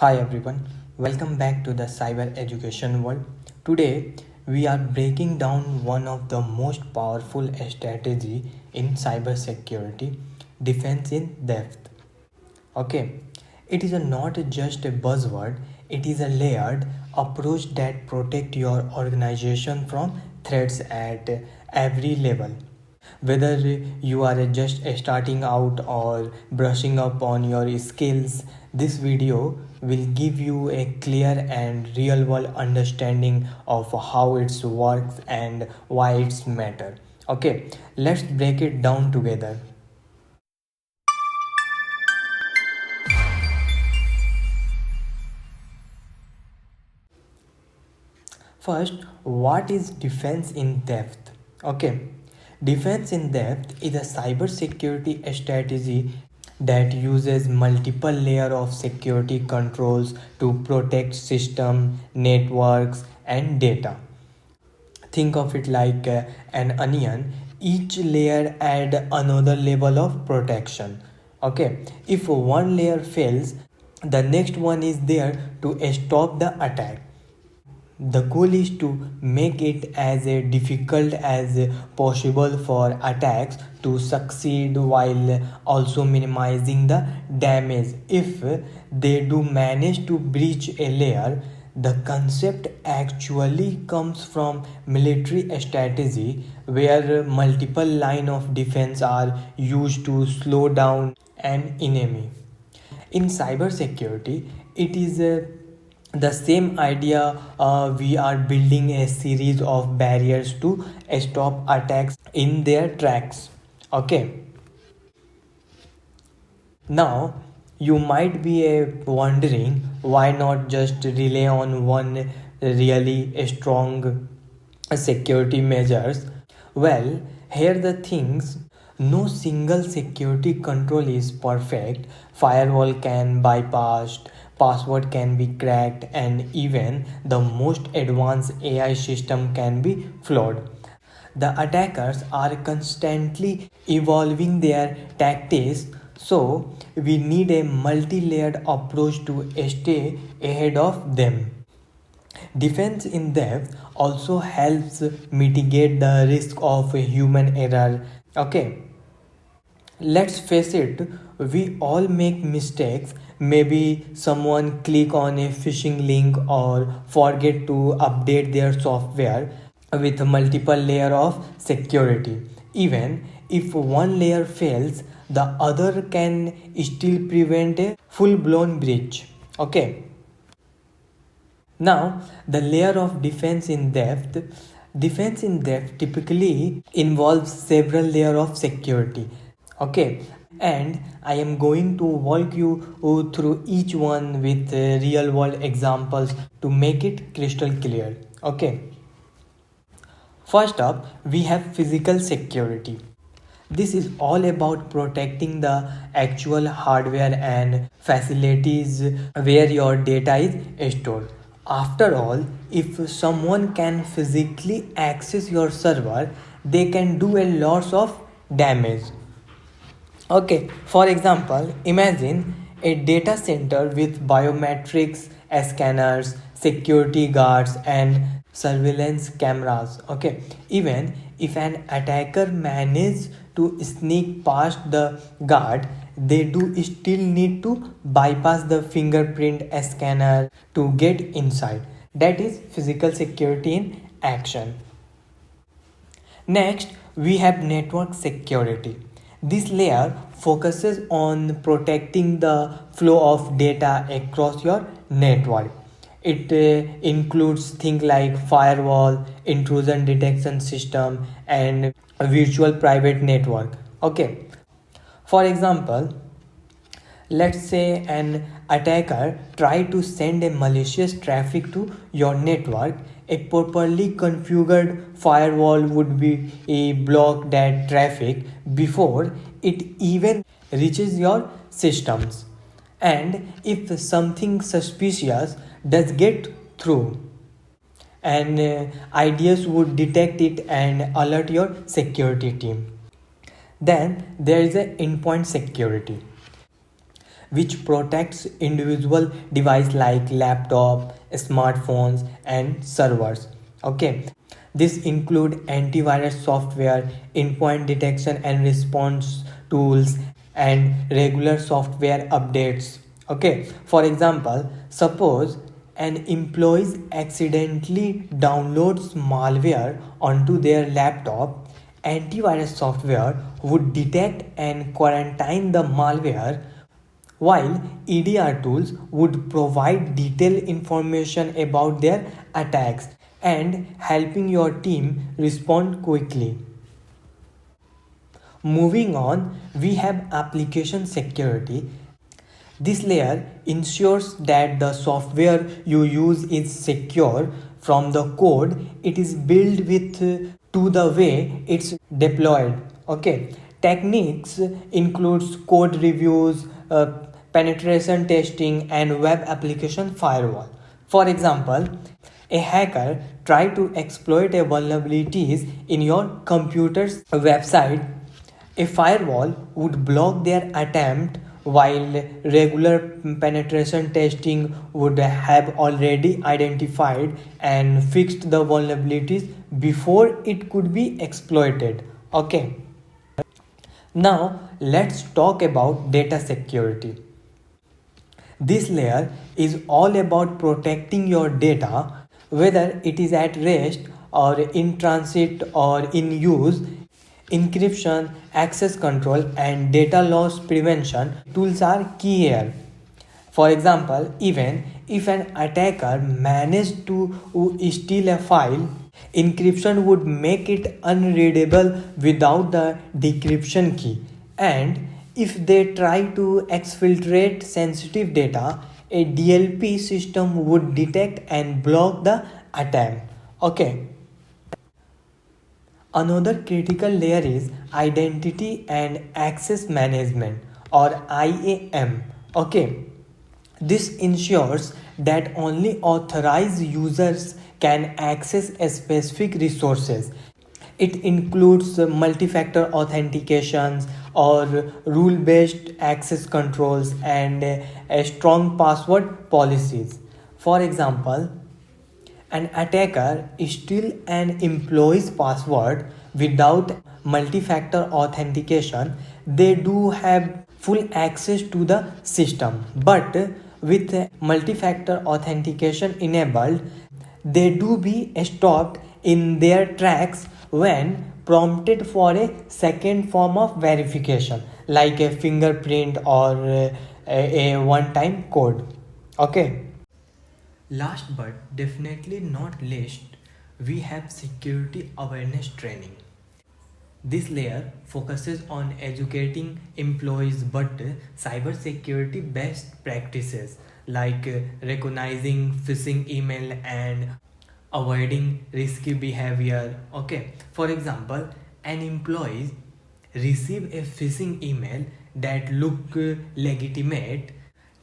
Hi everyone, welcome back to the cyber education world. Today we are breaking down one of the most powerful strategy in cybersecurity, defense in depth. Okay, it is not just a buzzword, it is a layered approach that protect your organization from threats at every level. Whether you are just starting out or brushing up on your skills, this video will give you a clear and real world understanding of how it works and why it's matter. Okay, let's break it down together. First, what is defense in depth? Okay, defense in depth is a cybersecurity strategy that uses multiple layer of security controls to protect system, networks, and data. Think of it like an onion. Each layer add another level of protection. Okay, if one layer fails, the next one is there to stop the attack. The goal is to make it as difficult as possible for attacks to succeed while also minimizing the damage. If they do manage to breach a layer, the concept actually comes from military strategy where multiple line of defense are used to slow down an enemy. In cybersecurity, it is the same idea. We are building a series of barriers to stop attacks in their tracks. Okay, now you might be wondering why not just rely on one really strong security measures. Well, here the things. No single security control is perfect. Firewall can bypassed, password can be cracked, and even the most advanced AI system can be flawed. The attackers are constantly evolving their tactics, so we need a multi-layered approach to stay ahead of them. Defense in depth also helps mitigate the risk of human error. Okay, let's face it, we all make mistakes. Maybe someone click on a phishing link or forget to update their software with multiple layer of security. Even if one layer fails, the other can still prevent a full blown breach. Okay, now, the layer of defense in depth typically involves several layer of security. Okay, and I am going to walk you through each one with real world examples to make it crystal clear. Okay, first up, we have physical security. This is all about protecting the actual hardware and facilities where your data is stored. After all, if someone can physically access your server, they can do a lot of damage. Okay, for example, imagine a data center with biometrics, scanners, security guards, and surveillance cameras. Okay, even if an attacker manages to sneak past the guard, they do still need to bypass the fingerprint scanner to get inside. That is physical security in action. Next, we have network security. This layer focuses on protecting the flow of data across your network. It includes things like firewall, intrusion detection system, and a virtual private network. Okay. For example, let's say an attacker try to send a malicious traffic to your network. A properly configured firewall would be a block that traffic before it even reaches your systems. And if something suspicious does get through, and IDS would detect it and alert your security team. Then there is a endpoint security. which protects individual devices like laptop, smartphones, and servers. Okay, this include antivirus software, endpoint detection and response tools, and regular software updates. Okay, for example, suppose an employee accidentally downloads malware onto their laptop, antivirus software would detect and quarantine the malware, while EDR tools would provide detailed information about their attacks and helping your team respond quickly. Moving on, we have application security. This layer ensures that the software you use is secure from the code it is built with to the way it's deployed. Okay, techniques includes code reviews, penetration testing, and web application firewall. For example, a hacker try to exploit a vulnerabilities in your computer's website. A firewall would block their attempt, while regular penetration testing would have already identified and fixed the vulnerabilities before it could be exploited. Okay. Now let's talk about data security. This layer is all about protecting your data, whether it is at rest or in transit or in use. Encryption, access control, and data loss prevention tools are key here. For example, even if an attacker managed to steal a file, encryption would make it unreadable without the decryption key. And if they try to exfiltrate sensitive data, a DLP system would detect and block the attempt. Okay. Another critical layer is identity and access management, or IAM. Okay, this ensures that only authorized users can access a specific resources. It includes multi-factor authentications or rule-based access controls and a strong password policies. For example, an attacker steals an employee's password without multi-factor authentication. They do have full access to the system, but with multi-factor authentication enabled, they do be stopped in their tracks when prompted for a second form of verification, like a fingerprint or a one-time code. Okay. Last but definitely not least, we have security awareness training. This layer focuses on educating employees but cybersecurity best practices like recognizing phishing email and avoiding risky behavior. Okay, for example, an employee receive a phishing email that look legitimate.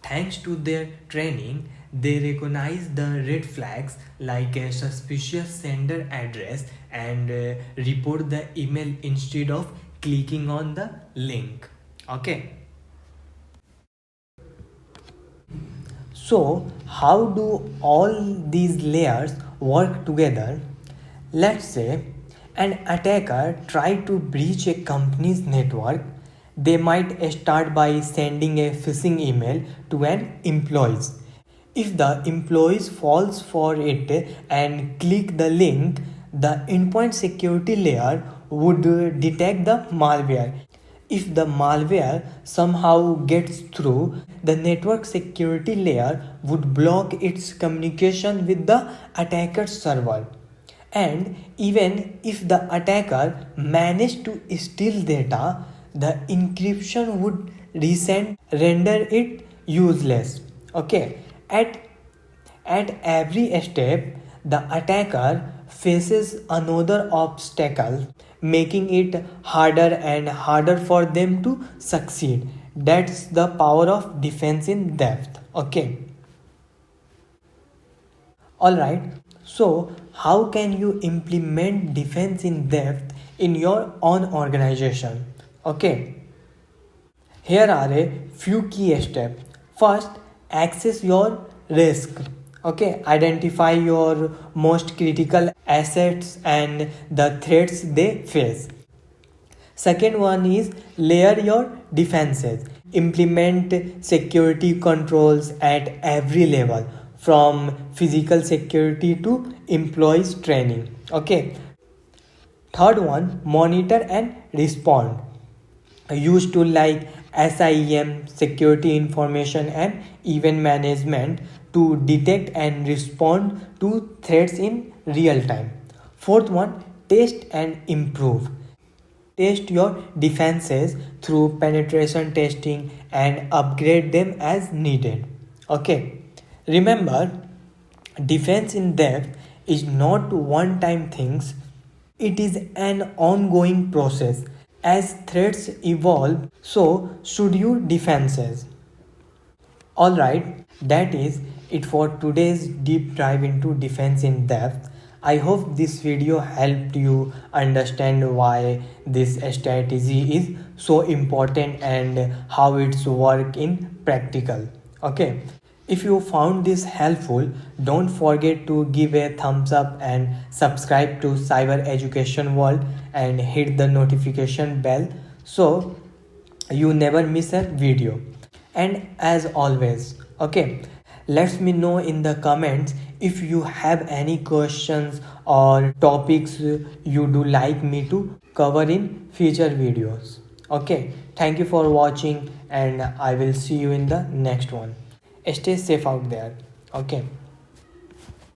Thanks to their training, they recognize the red flags like a suspicious sender address and report the email instead of clicking on the link. Okay. So, how do all these layers work together? Let's say an attacker try to breach a company's network. They might start by sending a phishing email to an employee. If the employee falls for it and click the link, the endpoint security layer would detect the malware. If the malware somehow gets through, the network security layer would block its communication with the attacker's server. And even if the attacker managed to steal data, the encryption would render it useless. Okay, at every step, the attacker faces another obstacle, making it harder and harder for them to succeed. That's the power of defense in depth. Okay. Alright, so how can you implement defense in depth in your own organization? Okay, Here are a few key steps. First, access your risk. Okay, identify your most critical assets and the threats they face. Second one is layer your defenses. Implement security controls at every level, from physical security to employees training. Okay. Third one, monitor and respond. Use tools like SIEM, security information and event management to detect and respond to threats in real time. Fourth one, test and improve. Test your defenses through penetration testing and upgrade them as needed. Okay. Remember, defense in depth is not one time things, it is an ongoing process. As threats evolve, so should your defenses. Alright, that is it for today's deep dive into defense in depth. I hope this video helped you understand why this strategy is so important and how it's work in practical. Okay. If you found this helpful, don't forget to give a thumbs up and subscribe to Cyber Education World and hit the notification bell so you never miss a video. And as always, okay, let me know in the comments if you have any questions or topics you do like me to cover in future videos. Okay, thank you for watching and I will see you in the next one. Stay safe out there. Okay.